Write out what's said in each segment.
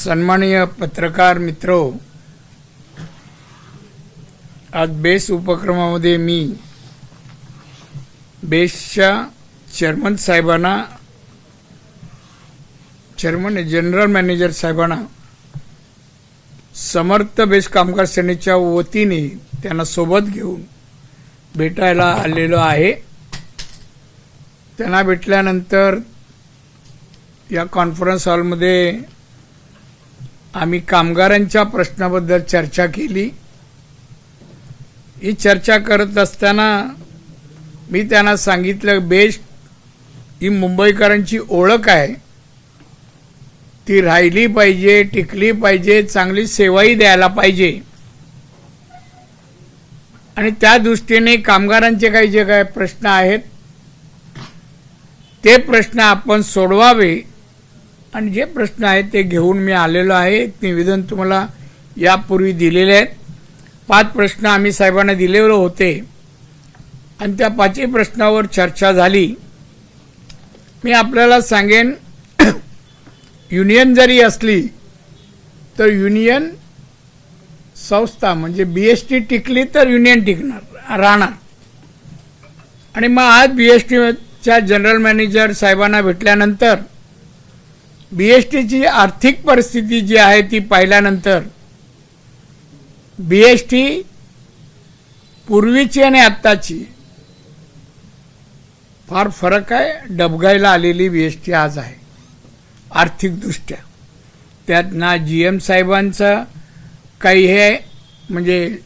सन्माननीय पत्रकार मित्रो, आज बेस उपक्रमामध्ये मी बेसच्या चेअरमन साहेबांना, चेअरमन जनरल मॅनेजर साहेबांना समर्थ बेस कामगार सेनेच्या वतीने त्यांना सोबत घेऊन भेटायला आलेलो आहे। त्यांना भेटल्यानंतर या कॉन्फरन्स हॉलमध्ये आम्ही कामगारांच्या प्रश्नाबद्दल चर्चा केली। ही चर्चा करत असताना मी त्यांना सांगितलं, बेस ही मुंबईकरांची ओळख आहे, ती राहिली पाहिजे, टिकली पाहिजे, चांगली सेवाही द्यायला पाहिजे आणि त्या दृष्टीने कामगारांचे काही जे काही प्रश्न आहेत ते प्रश्न आपण सोडवावे आणि जे प्रश्न आहेत ते घेऊन मी आलेलो आहे। एक निवेदन तुम्हाला यापूर्वी दिलेले आहेत। 5 प्रश्न आम्ही साहेबांना दिलेले होते आणि त्या 5 प्रश्नावर चर्चा झाली। मी आपल्याला सांगेन, युनियन जरी असली तर युनियन संस्था म्हणजे बीएसटी टिकली तर युनियन टिकणार राहणार। आणि मग आज बीएसटीच्या जनरल मॅनेजर साहेबांना भेटल्यानंतर बीएसटीची आर्थिक परिस्थिती जी आहे ती पाहिल्यानंतर बीएसटी पूर्वीची आणि आत्ताची फार फरक आहे। डबघाईला आलेली बीएसटी आज आहे आर्थिकदृष्ट्या। त्यात ना जीएम साहेबांचा काही हे म्हणजे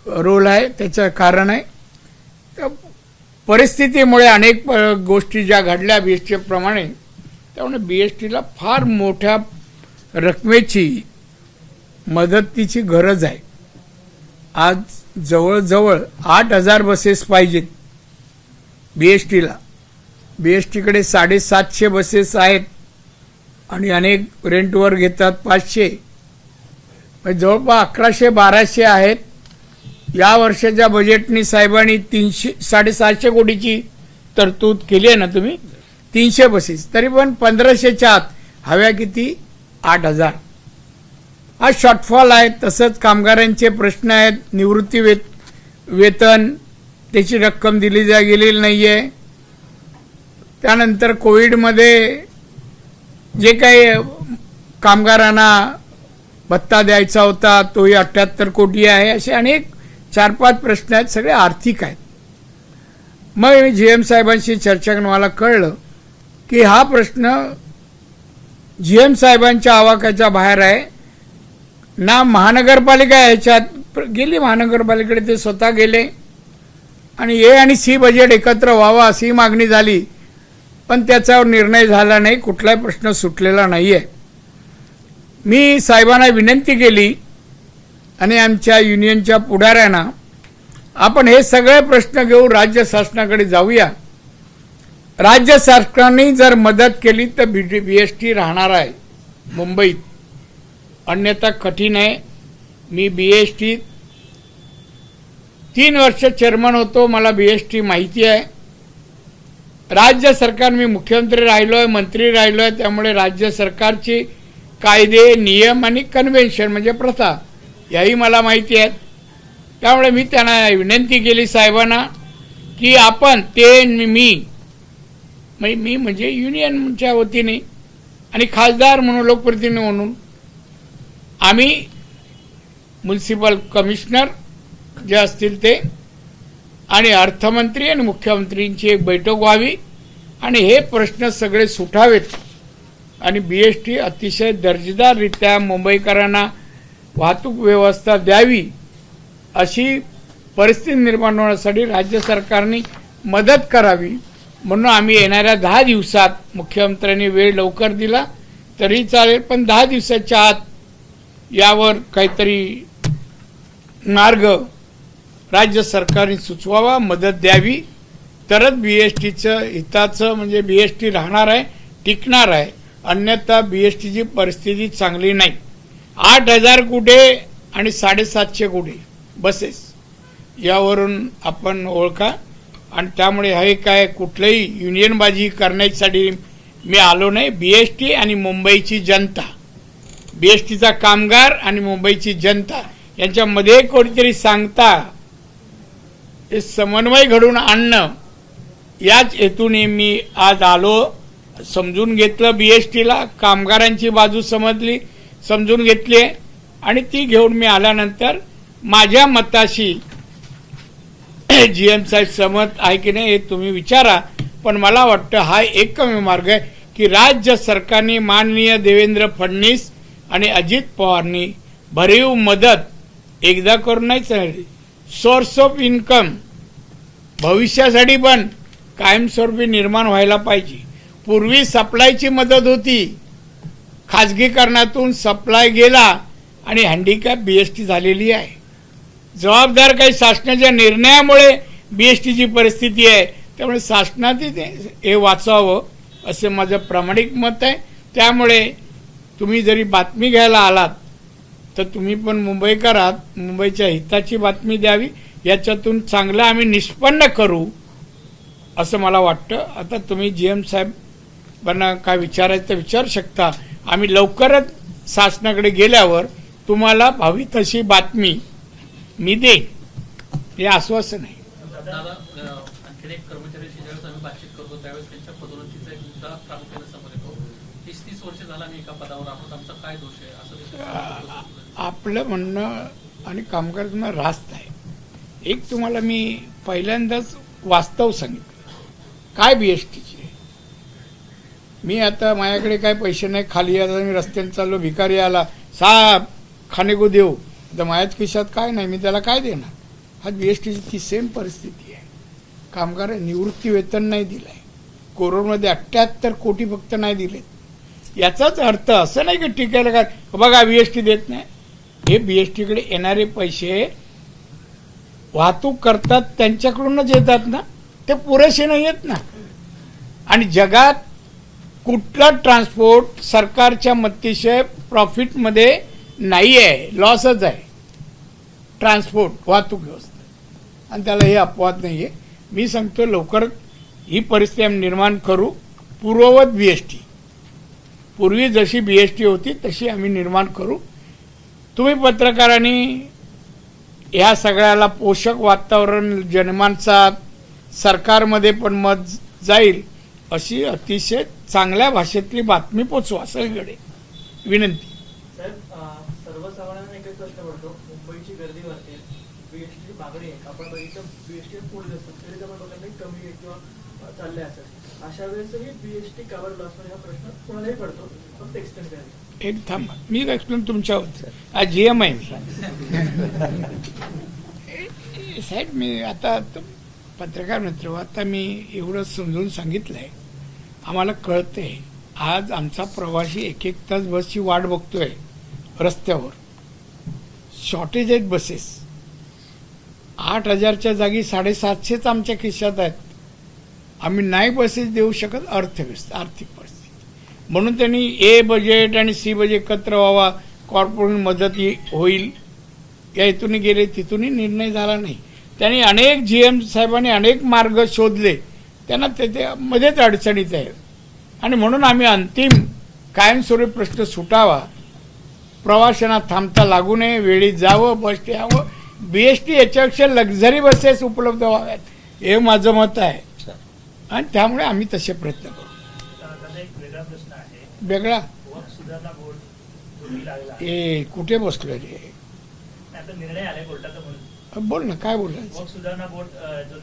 रोल आहे, त्याचं कारण आहे परिस्थितीमुळे अनेक गोष्टी ज्या घडल्या बीएसटी प्रमाणे, त्यामुळे बीएसटीला फार मोठ्या रकमेची मदतीची गरज आहे। आज जवळजवळ 8000 बसेस पाहिजेत बीएसटीला। बीएसटीकडे 750 बसेस आहेत आणि अनेक रेंटवर घेतात 500, जवळपास 1100-1200 आहेत। या वर्षाच्या बजेटनी साहेबांनी 750 कोटीची तरतूद केली आहे ना तुम्ही, 300 बसेस, तरी पण 1500च्या आत हव्या किती 8000। हा शॉर्टफॉल आहे। तसंच कामगारांचे प्रश्न आहेत, निवृत्ती वेतन त्याची रक्कम दिली गेलेली नाही आहे। त्यानंतर कोविडमध्ये जे काही कामगारांना भत्ता द्यायचा होता तोही 78 कोटी आहे। असे अनेक 4-5 प्रश्न आहेत, सगळे आर्थिक आहेत। मग मी जीएम साहेबांशी चर्चा करून मला कळलं की हा प्रश्न जीएम साहेबांच्या आवाक्याच्या बाहेर आहे ना। महानगरपालिका याच्यात गेली, महानगरपालिकेकडे ते स्वतः गेले आणि ए आणि सी बजेट एकत्र व्हावा अशी मागणी झाली, पण त्याच्यावर निर्णय झाला नाही, कुठलाही प्रश्न सुटलेला नाही आहे। मी साहेबांना विनंती केली आणि आमच्या युनियनच्या पुढाऱ्यांना, आपण हे सगळे प्रश्न घेऊन राज्य शासनाकडे जाऊया। राज्य सरकारने जर मदत केली तर बीएसटी राहणार आहे मुंबईत, अन्यथा कठीण आहे। मी बीएसटी 3 वर्ष चेअरमन होतो, मला बीएसटी माहिती आहे। राज्य सरकार, मी मुख्यमंत्री राहिलोय, मंत्री राहिलोय, त्यामुळे राज्य सरकारची कायदे, नियम आणि कन्व्हेन्शन म्हणजे प्रथा याही मला माहिती आहेत। त्यामुळे मी त्यांना विनंती केली साहेबांना की आपण ते मी म्हणजे युनियनच्या वतीने आणि खासदार म्हणून, लोकप्रतिनिधी म्हणून आम्ही म्युनिसिपल कमिशनर जे असतील ते आणि अर्थमंत्री आणि मुख्यमंत्रींची एक बैठक व्हावी आणि हे प्रश्न सगळे सुटावेत आणि बीएसटी अतिशय दर्जेदाररित्या मुंबईकरांना वाहतूक व्यवस्था द्यावी अशी परिस्थिती निर्माण होण्यासाठी राज्य सरकारने मदत करावी। म्हणून आम्ही येणाऱ्या 10 दिवसात, मुख्यमंत्र्यांनी वेळ लवकर दिला तरी चालेल, पण 10 दिवसाच्या आत यावर काहीतरी मार्ग राज्य सरकारने सुचवावा, मदत द्यावी, तरच बीएसटीचं हिताचं म्हणजे बीएसटी राहणार आहे, टिकणार आहे। अन्यथा बीएसटीची परिस्थिती चांगली नाही। 8000 कुठे आणि 750 कोटी बसेस यावरून आपण ओळखा। आणि त्यामुळे हे काय कुठलंही युनियनबाजी करण्यासाठी मी आलो नाही। बीएसटी आणि मुंबईची जनता BSTचा कामगार आणि मुंबईची जनता यांच्यामध्ये कोणीतरी सांगता हे समन्वय घडून आणणं, याच हेतूने मी आज आलो. समजून घेतलं BSTला, कामगारांची बाजू समजून घेतली आणि ती घेऊन मी आल्यानंतर माझ्या मताशी GM साहेब सहमत आहे की नाही हे तुम्ही विचारा. पण मला वाटतं हा एकमेव मार्ग आहे की राज्य सरकारने माननीय देवेंद्र फडणवीस आणि अजित पवारनी भरीव मदत एकदा करून नाही चालली. सोर्स ऑफ इन्कम भविष्यासाठी पण कायमस्वरूपी निर्माण व्हायला पाहिजे. पूर्वी सप्लायची मदत होती, खाजगीकरणातून सप्लाय गेला आणि हँडिकॅप BST झालेली आहे. जबाबदार काही शासनाच्या निर्णयामुळे BSTची परिस्थिती आहे. त्यामुळे शासनाने हे वाचावं असं माझं प्रामाणिक मत आहे. त्यामुळे तुम्ही जरी बातमी घ्यायला आलात तर तुम्ही पण मुंबईकर आहात, मुंबईच्या हिताची बातमी द्यावी. याच्यातून चांगलं आम्ही निष्पन्न करू असं मला वाटतं. आता तुम्ही GM साहेबांना काय विचारायचं विचारू शकता. आम्ही लवकरच शासनाकडे गेल्यावर तुम्हाला हवी तशी बातमी मी देईन, हे आश्वासन आहे. आणखी एक कर्मचाऱ्याशी ज्यावेळेस आम्ही बातचीत करतो त्यावेळेस त्यांच्या पदोन्नतीचा एक मुद्दा प्रामुख्याने समोर येतो. 30-30 वर्ष झाला आम्ही एका पदावर आहोत, आमचा काय दोष आहे असं आपलं म्हणणं आणि कामगारांना रास्त आहे. एक तुम्हाला मी पहिल्यांदाच वास्तव सांगितलं काय BSTचे. मी आता माझ्याकडे काय पैसे नाही, खाली आता मी रस्त्याने चाललो, भिकारी आला, साहेब खाणे को देऊ, तर माझ्याच खिशात काय नाही, मी त्याला काय देणार. हा BSTची ती सेम परिस्थिती आहे. कामगार निवृत्ती वेतन नाही दिलंय, कोरोनामध्ये 78 कोटी फक्त नाही दिलेत. याचाच अर्थ असं नाही की टिकायला काय बघा BST देत नाही. हे BSTकडे येणारे पैसे वाहतूक करतात त्यांच्याकडूनच येतात ना, ते पुरेसे नाही येत ना. आणि जगात कुठला ट्रान्सपोर्ट सरकारच्या मतीशिवाय प्रॉफिटमध्ये नाही आहे, लॉसच आहे ट्रान्सपोर्ट वाहतूक व्यवस्था. आणि त्याला हे अपवाद नाही आहे. मी सांगतो लवकर ही परिस्थिती आम्ही निर्माण करू. पूर्ववत BST, पूर्वी जशी BST होती तशी आम्ही निर्माण करू. तुम्ही पत्रकारांनी ह्या सगळ्याला पोषक वातावरण जनमानसात सरकारमध्ये पण मत जाईल अशी अतिशय चांगल्या भाषेतली बातमी पोचवा सगळीकडे विनंती. साहेब, सर्वसामान्यांना एकच प्रश्न पडतो, मुंबईची गर्दी वाढते, BST मागणी आहे, आपण बघितलं BST पुढे असतात तरी आपण बघत नाही कमी आहे किंवा चालले असतात. अशा वेळेसही BST कावर लॉसमध्ये हा प्रश्न कोणालाही पडतो, फक्त एक्सटेंड करायला. एक थांबा, मी एक्सप्लेन तुमच्यावर आज GM आहे मी. साहेब मी आता पत्रकार मित्र, आता मी एवढं समजून सांगितलंय, आम्हाला कळतंय. आज आमचा प्रवासी 1-1 तास बसची वाट बघतोय रस्त्यावर. शॉर्टेज आहेत बसेस. 8,000च्या जागी 750च आमच्या खिशात आहेत. आम्ही नाही बसेस देऊ शकत, आर्थिक परिस्थिती. म्हणून त्यांनी A बजेट आणि C बजेट एकत्र व्हावा, कॉर्पोरेट मदत होईल या हेतूने गेले, तिथूनही निर्णय झाला नाही. त्यांनी अनेक GM साहेबांनी अनेक मार्ग शोधले, त्यांना ते मध्येच अडचणीत आहे. आणि म्हणून आम्ही अंतिम कायमस्वरूपी प्रश्न सुटावा, प्रवाशांना थांबता लागू नये, वेळी जावं, बस यावं. BST याच्यापेक्षा लक्झरी बसेस उपलब्ध व्हाव्यात हे माझं मत आहे. आणि त्यामुळे आम्ही तसे प्रयत्न करू. वेगळा प्रश्न आहे. वेगळा वक्फ सुधारणा बोर्ड ए कुठे बसलो रे? आता निर्णय आलाय कोर्टाचा म्हणून बोल ना, काय बोलायचं? वक्फ सुधारणा बोर्ड जो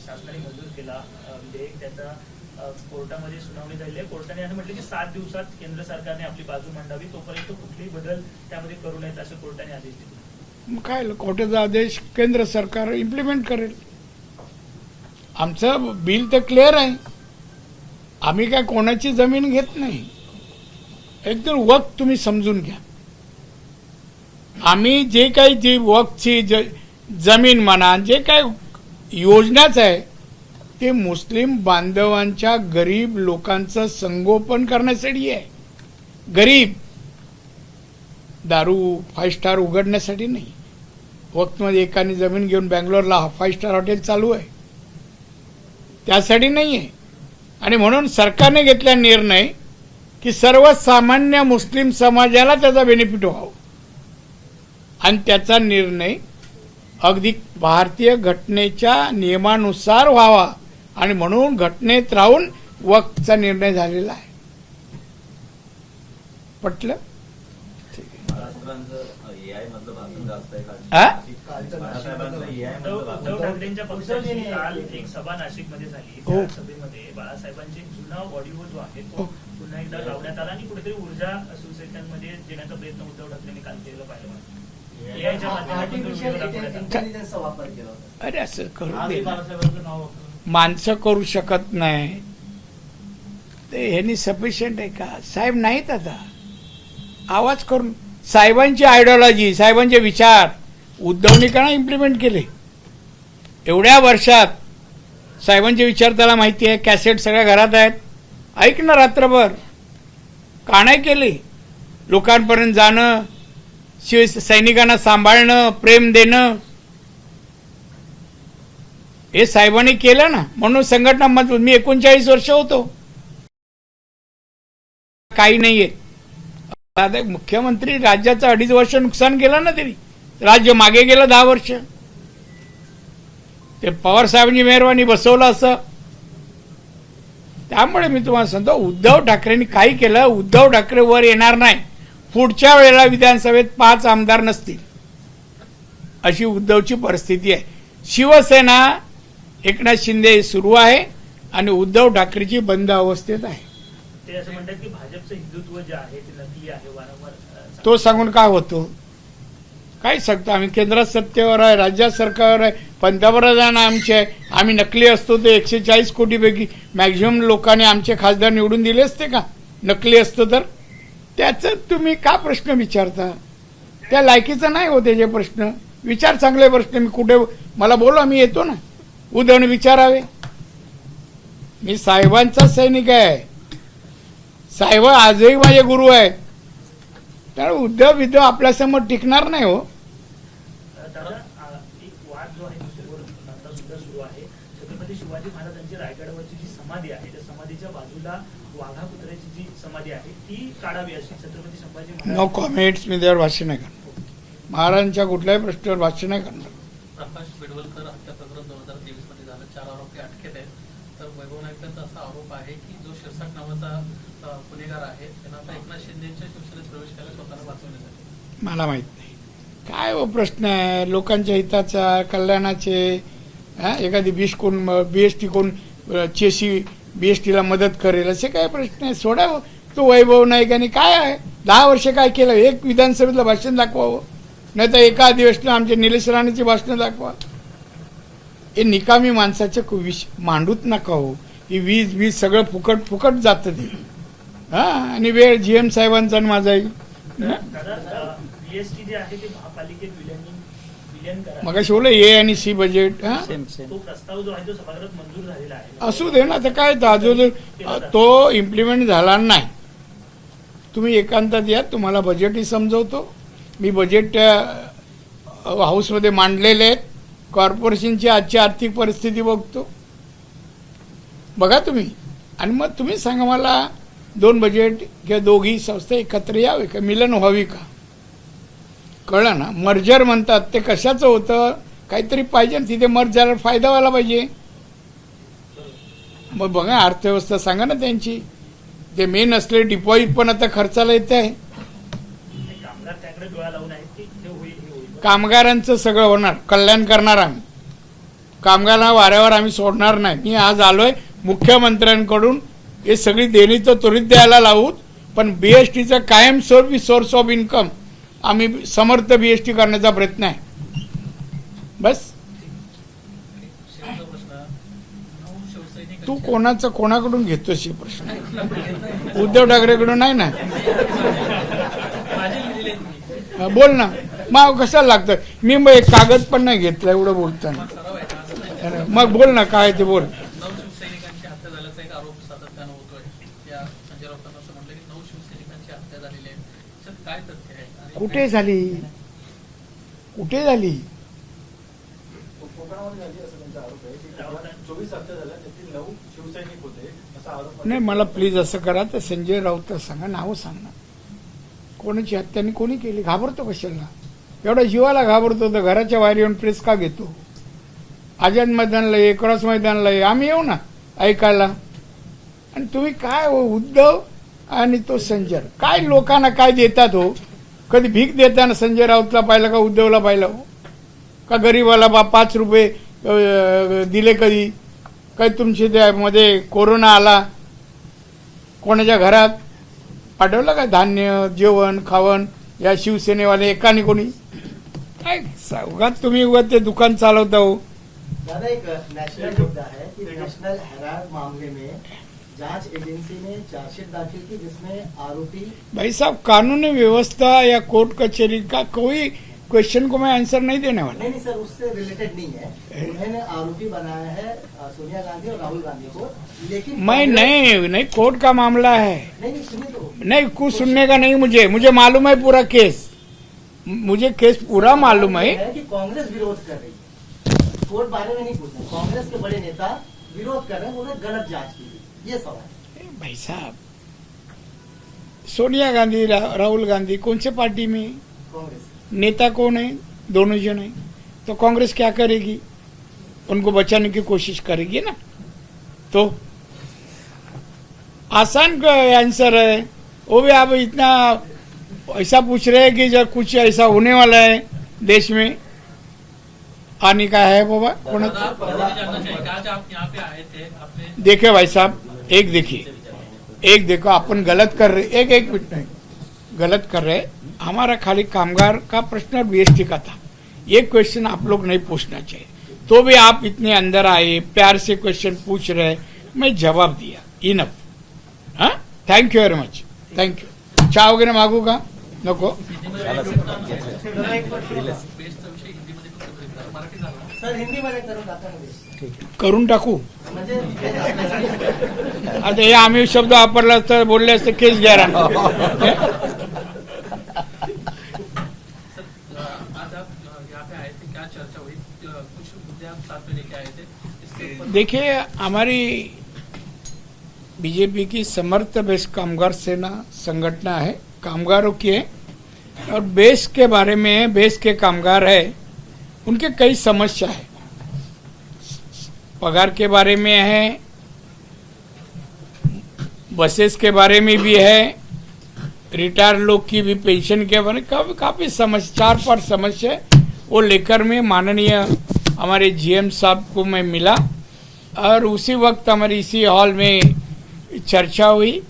शासनाने मंजूर केला, विधेयक त्याचा कोर्टामध्ये सुनावणी झाली आहे. कोर्टाने असं म्हटलं की 7 दिवसात केंद्र सरकारने आपली बाजू मांडावी, तोपर्यंत कुठलेही बदल त्यामध्ये करू नयेत असं कोर्टाने आदेश दिले. काय कोर्टाचा आदेश केंद्र सरकार इम्प्लिमेंट करेल. आमचं बिल तर क्लिअर आहे. आम्ही काय कोणाची जमीन घेत नाही. एकदम वक्त तुम्ही समजून घ्या. आम्ही जे काही जी वक्तची जमीन म्हणा, जे काही योजनाच आहे ते मुस्लिम बांधवांच्या गरीब लोकांचं संगोपन करण्यासाठी आहे. गरीब दारू 5 स्टार उघडण्यासाठी नाही. वक्तमध्ये एकाने जमीन घेऊन बँगलोरला 5 स्टार हॉटेल चालू आहे, त्यासाठी नाही आहे. आणि म्हणून सरकारने घेतला निर्णय की सर्वसामान्य मुस्लिम समाजाला त्याचा बेनिफिट व्हावं आणि त्याचा निर्णय अगदी भारतीय घटनेच्या नियमानुसार व्हावा आणि म्हणून घटनेत राहून वक्फचा निर्णय झालेला आहे. पटलं? AI मधलं भाषण जास्त आहे हा? बाळासाहेबांचं AI मधलं उद्धव भाषण ठाकरेंच्या पक्षाची काल एक सभा नाशिकमध्ये झाली. हो. त्या सभेमध्ये बाळासाहेबांचे जुना ऑडिओ जो आहे तो हो. पुन्हा एकदा लावण्यात आला आणि कुठेतरी ऊर्जा शिवसेनेमध्ये देण्याचा प्रयत्न उद्धव ठाकरेंनी काल केलं पाहिलं. AI च्या माध्यमातून तो व्हिडिओ दाखवण्यात आला. इंटेलिजन्सचा वापर केला होता. अरे असं करू आजही दे ना. बाळासाहेबांचं नाव वापरून माणसं करू शकत नाही ते ह्यांनी सफिशियंट आहे का? साहेब नाहीत आता आवाज करून. साहेबांची आयडिओलॉजी, साहेबांचे विचार उद्धवनी का नाही इम्प्लिमेंट केले एवढ्या वर्षात? साहेबांचे विचार त्याला माहिती आहे, कॅसेट सगळ्या घरात आहेत. ऐक ना, रात्रभर का नाही केले? लोकांपर्यंत जाणं, सैनिकांना सांभाळणं, प्रेम देणं, हे साहेबांनी केलं ना. म्हणून संघटना मजबूत. मी 39 वर्ष होतो, काही नाहीये. आता मुख्यमंत्री राज्याचं 2.5 वर्ष नुकसान केलं ना त्यांनी. राज्य मागे गेलं 10 वर्ष. ते पवार साहेबांची मेहरबानी बसवलं असं. त्यामुळे मी तुम्हाला सांगतो, उद्धव ठाकरेंनी काही केलं. उद्धव ठाकरे वर येणार नाही. पुढच्या वेळेला विधानसभेत 5 आमदार नसतील अशी उद्धवची परिस्थिती आहे. शिवसेना एकनाथ शिंदे सुरू आहे आणि उद्धव ठाकरेची बंद अवस्थेत आहे. ते असं म्हणतात की भाजपचं हिंदुत्व जे आहे ते नकली आहे. वारंवार तो सांगून काय होतो? काय सांगतो? आम्ही केंद्रात सत्तेवर आहे, राज्यात सरकारवर आहे, पंतप्रधान आमचे आहे. आम्ही नकली असतो ते 140 कोटीपैकी मॅक्झिमम लोकांनी आमचे खासदार निवडून दिले असते का नकली असतो तर? त्याचं तुम्ही का प्रश्न विचारता? त्या लायकीचं नाही हो त्याचे प्रश्न. विचार चांगले प्रश्न. मी कुठे मला बोला, मी येतो ना. उद्धवने विचारावे. मी साहेबांचा सैनिक आहे. साहेब आजही माझे गुरु आहेत. त्यामुळे उद्धव आपल्यासमोर टिकणार नाही हो. दादा, एक वाद जो आहे दुसरीवर आता सुद्धा सुरू आहे. छत्रपती शिवाजी महाराजांची रायगडावरची जी समाधी आहे त्या समाधीच्या बाजूला वाघा कुत्र्याची जी समाधी आहे ती काढावी अशी छत्रपती संभाजी नो महाराज. कॉमेंट्स. मी त्यावर भाष्य नाही करणार. महाराजांच्या कुठल्याही प्रश्नावर भाष्य नाही करणार. प्रकाश बेडवलकर हत्या प्रकरण 2023 मध्ये झालं. 4 आरोपी अटकेत आहेत. तर वैभव नाईकांचा असा आरोप आहे की जो शिरसाट नावाचा गुन्हेगार आहे त्यानं आता एकनाथ शिंदेच्या शिवसेनेत प्रवेश केला स्वतःला वाचवण्यासाठी. मला माहित नाही काय हो प्रश्न आहे लोकांच्या हिताचा, कल्याणाचे. एखादी BST कोण चेसी BSTला मदत करेल असे काय प्रश्न आहे? सोडा हो. तो वैभव नाईकांनी काय आहे 10 वर्ष काय केलं? एक विधानसभेतलं भाषण दाखवावं, नाही तर एका अधिवेशनात आमच्या निलेश राणेची भाषणं दाखवा. हे निकामी माणसाचे मांडूत नका हो. ही वीज सगळं फुकट फुकट जातं ते. आणि वेळ GM साहेबांचा आणि माझाही. दादा, BST जे आहे ते महापालिकेत विलीन करा. मग बोललं A आणि C बजेट. तो प्रस्ताव जो आहे तो सभागृहात मंजूर झालेला आहे. असू दे ना. तर काय अजून तो इम्प्लिमेंट झाला नाही. तुम्ही एकांतात या, तुम्हाला बजेटही समजवतो. मी बजेट हाऊसमध्ये मांडलेले आहेत. कॉर्पोरेशनची आजची आर्थिक परिस्थिती बघतो, बघा तुम्ही, आणि मग तुम्ही सांगा मला 2 बजेट किंवा दोघी संस्था एकत्र यावे का, मिलन व्हावी का? कळलं ना? मर्जर म्हणतात ते कशाचं होतं? काहीतरी पाहिजे ना तिथे. मर्ज झाल्यावर फायदा व्हायला पाहिजे. मग बघा अर्थव्यवस्था सांगा ना त्यांची. ते मेन असले डिपॉझिट पण आता खर्चाला येते आहे. कामगार त्याकडे डोळा लावून आहेत की हे होईल हे होईल. कामगारांचं सगळं होणार, कल्याण करणार आम्ही. कामगारांना वाऱ्यावर आम्ही सोडणार नाही. मी आज आलोय मुख्यमंत्र्यांकडून हे सगळी देणी तर त्वरित द्यायला लावू, पण BSTचा कायमस्वरूपी सोर्स ऑफ इन्कम आम्ही समर्थ BST करण्याचा प्रयत्न आहे. बस. शेवटचा प्रश्न, 9 शिवसैनिक तू कोणाकडून घेतोस हे प्रश्न? उद्धव ठाकरेकडून नाही ना? माझे लिहिलेले आहेत मी. बोल ना. मग कशाला लागतं? मी मग एक कागद पण नाही घेतला एवढं बोलताना. सराव आहे ना, असं नाही. मग बोल ना काय ते बोल. 9 शिवसैनिकांची हत्या झाल्याचा एक आरोप सातत्यानं होतोय. या संजय राऊतांना असं म्हटलं की 9 शिवसैनिकांची हत्या झालेली आहे. त्याच्यात काय तथ्य आहे? आणि कुठे झाली? कुठे झाली? तोडफोडामध्ये झाली असं त्यांचा आरोप आहे की 24 हत्या झाल्या त्यातील 9 शिवसैनिक होते असा आरोप नाही, मला प्लीज असं करा, तर संजय राऊत सांगा, नाव सांगा. कोणाची हत्याने कोणी केली? घाबरतो कशाला? एवढा जीवाला घाबरतो तर घराच्या बाहेर येऊन प्रेस का घेतो? आझाद मैदानला ये, क्रॉस मैदानला ये, आम्ही येऊ ना ऐकायला. आणि तुम्ही काय हो, उद्धव आणि तो संजय काय लोकांना काय देतात हो? कधी भीक देताना संजय राऊतला पाहिलं का उद्धवला पाहिलं हो? का गरीबाला 5 रुपये दिले कधी? काही तुमच्या त्यामध्ये कोरोना आला, कोणाच्या घरात पाठवलं का धान्य, जेवण, खावण या शिवसेनेवाले एकाने कोणी? काय उगाच तुम्ही उगाच ते दुकान चालवता हो. दादा, एक नेशनल मुद्दा है कि नेशनल हेराल्ड मामले में जांच एजेंसी ने चार्जशीट दाखिल की जिसमें आरोपी भाई साहब, कानूनी व्यवस्था या कोर्ट कचहरी का कोई क्वेश्चन को मैं आंसर नहीं देने वाला. नहीं सर, उससे रिलेटेड नहीं है. उन्होंने आरोपी बनाया है सोनिया गांधी और राहुल गांधी को, लेकिन मैं नहीं, कोर्ट का मामला है. नहीं सुनिए तो. नहीं, कुछ सुनने का नहीं मुझे मालूम है पूरा केस. मुझे केस पूरा मालूम है. कि कांग्रेस विरोध कर रही है, कोर्ट बारे में नहीं पूछ रहे. कांग्रेस के बड़े नेता विरोध कर रहे हैं, उन्होंने गलत जांच की, ये सवाल है. भाई साहब, सोनिया गांधी, राहुल गांधी कौन से पार्टी में? कांग्रेस. नेता कौन है? दोनों जन है. तो कांग्रेस क्या करेगी? उनको बचाने की कोशिश करेगी ना. तो आसान आंसर है वो भी. आप इतना ऐसा पूछ रहे हैं कि जब कुछ ऐसा होने वाला है देश में आने का है बाबा. कौन? दादा, आप मुझे जानना चाहिए कि आज आप यहाँ पे आए थे, आपने देखिए भाई साहब, एक देखो, अपन गलत कर रहे. एक मिनट नहीं, गलत कर रहे. हमारा खाली कामगार का प्रश्न और बीएसटी का था. ये क्वेश्चन आप लोग नहीं पूछना चाहिए. तो भी आप इतने अंदर आए, प्यार से क्वेश्चन पूछ रहे, मैं जवाब दिया. इनफ. हाँ, thank you very much. Thank you. चहा वगैरे मागू का? नको. दादा, एक प्रश्न. बेस्टचा विषय हिंदीमध्ये फक्त बोलला, मराठी झाला. सर, हिंदीमध्ये करून दाखवा. करून टाकू. म्हणजे आता हे आम्ही शब्द वापरला तर बोलले असते केस घ्या. आज आप यहाँ पे आए थे, क्या चर्चा हुई? कुछ मुद्दे आप साथ में लेके आए थे, इसके ऊपर देखिए, हमारी बीजेपी की समर्थ बेस कामगार सेना संगठना है, कामगारों की है. और बेस के बारे में, बेस के कामगार है, उनके कई समस्या है. पगार के बारे में है, बसेस के बारे में भी है, रिटायर लोग की भी पेंशन के बारे में काफी समस्या, 4-5 समस्या वो लेकर में माननीय हमारे जीएम साहब को मैं मिला. और उसी वक्त हमारी इसी हॉल में चर्चा हुई.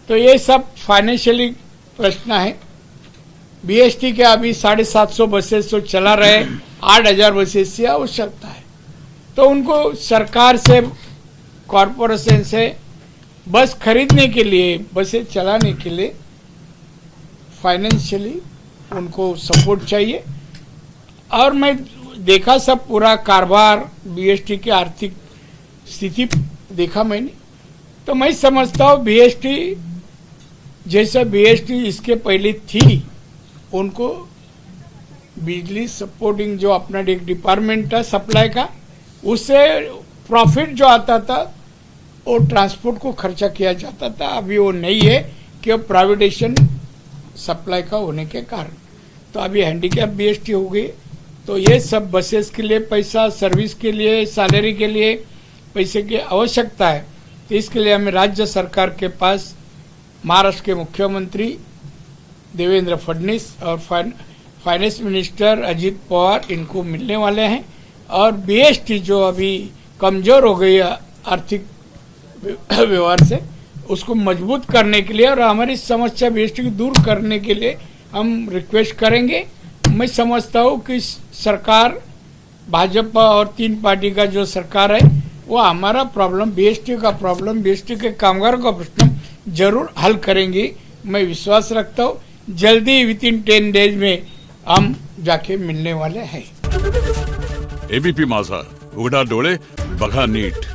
तो ये सब फाइनेंशियली प्रश्न है. बीएसटी के अभी 750 बसेस तो चला रहे, 8000 बसेस की आवश्यकता है. तो उनको सरकार से, कॉरपोरेशन से बस खरीदने के लिए, बसें चलाने के लिए फाइनेंशियली उनको सपोर्ट चाहिए. और मैं देखा सब पूरा कारोबार, बीएसटी की आर्थिक स्थिति देखा मैंने. तो मैं समझता हूँ बीएसटी जैसा बीएसटी इसके पहले थी, उनको बिजली सपोर्टिंग जो अपना एक डिपार्टमेंट था सप्लाई का, उससे प्रॉफिट जो आता था वो ट्रांसपोर्ट को खर्चा किया जाता था. अभी वो नहीं है कि प्राइवेटेशन सप्लाई का होने के कारण. तो अभी हैंडीकैप बीएसटी हो गई. तो ये सब बसेस के लिए पैसा, सर्विस के लिए, सैलरी के लिए पैसे की आवश्यकता है. तो इसके लिए हमें राज्य सरकार के पास महाराष्ट्र के मुख्यमंत्री देवेंद्र फडणवीस और फाइनेंस मिनिस्टर अजीत पवार इनको मिलने वाले हैं. और बीएसटी जो अभी कमजोर हो गई आर्थिक व्यवहार से, उसको मजबूत करने के लिए और हमारी समस्या बीएसटी को दूर करने के लिए हम रिक्वेस्ट करेंगे. मैं समझता हूँ कि सरकार, भाजपा और 3 पार्टी का जो सरकार है, वो हमारा प्रॉब्लम, बीएसटी का प्रॉब्लम, बीएसटी के कामगारों का प्रश्न जरूर हल करेंगे. मैं विश्वास रखता हूँ जल्दी विथिन 10 डेज में हम जाके मिलने वाले हैं. एबीपी माझा, उघडा डोळे बघा नीट.